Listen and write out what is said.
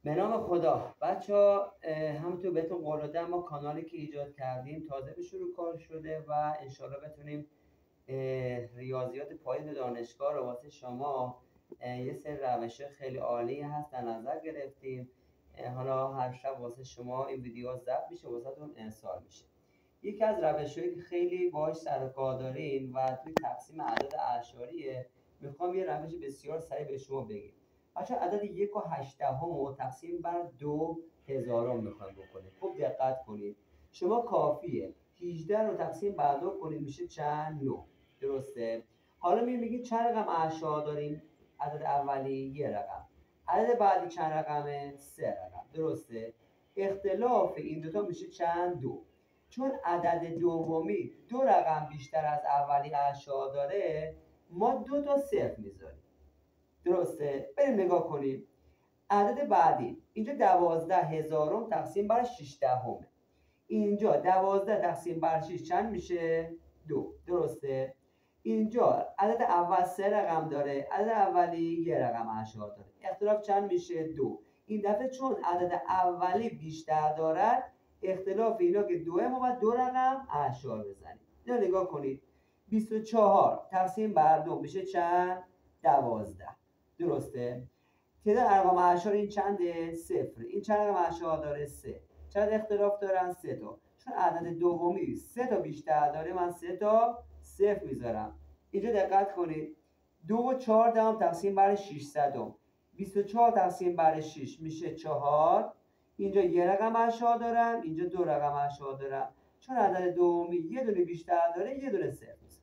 به نام خدا بچه ها، همونطور بهتون قول دادم ما کانالی که ایجاد کردیم تازه به شروع کار شده و انشالله بتونیم ریاضیات پایه دانشگاه رو واسه شما یه سری روش خیلی عالی هست در نظر گرفتیم. حالا هر شب واسه شما این ویدیو ضبط میشه، واسه تون ارسال میشه. یکی از روش‌هایی که خیلی باهاش سر کار دارین و توی تقسیم اعداد اعشاریه، میخوام یه روش بسیار سریع به شما بگم. بچه‌ها عدد 1/8 رو تقسیم بر 2000 میخوایم بکنیم. خوب دقت کنید. شما کافیه 18 رو تقسیم بر 2 کنید، میشه چند؟ 9. درسته؟ حالا میگید چند رقم اعشار داریم؟ عدد اولی یه رقم، عدد بعدی چند رقمه؟ 3 رقم. درسته؟ اختلاف این دوتا میشه چند؟ 2. چون عدد دومی 2 رقم بیشتر از اولی اعشار داره، ما 2 تا صفر میذاریم. درسته؟ بریم نگاه کنیم. عدد بعدی اینجا 12000 تقسیم بر 16. اینجا 12 تقسیم بر 6 چند میشه؟ 2. درسته؟ اینجا عدد اول 3 رقم داره، عدد اولی یه رقم اعشار داره. اختلاف چند میشه؟ 2. این دفعه چون عدد اولی بیشتر دارد، اختلاف اینا که 2 ما باید 2 رقم اعشار بزنیم. اینو نگاه کنید. 24 تقسیم بر 2 میشه چند؟ 12. درسته؟ تعداد ارقام اعشار این چنده؟ 0. این چند رقم اعشار داره؟ 3. چند اختلاف دارن؟ 3 تا. چون عدد دومی 3 تا بیشتر داره، من 3 تا صفر میذارم. اینجا دقت کنید. 2 و 4 تقسیم بر 600. 24 تقسیم بر 6 میشه 4. اینجا یه رقم اعشار دارم، اینجا 2 رقم اعشار دارم. چون عدد دومی یه دونه بیشتر داره، یه دونه صفر میذارم.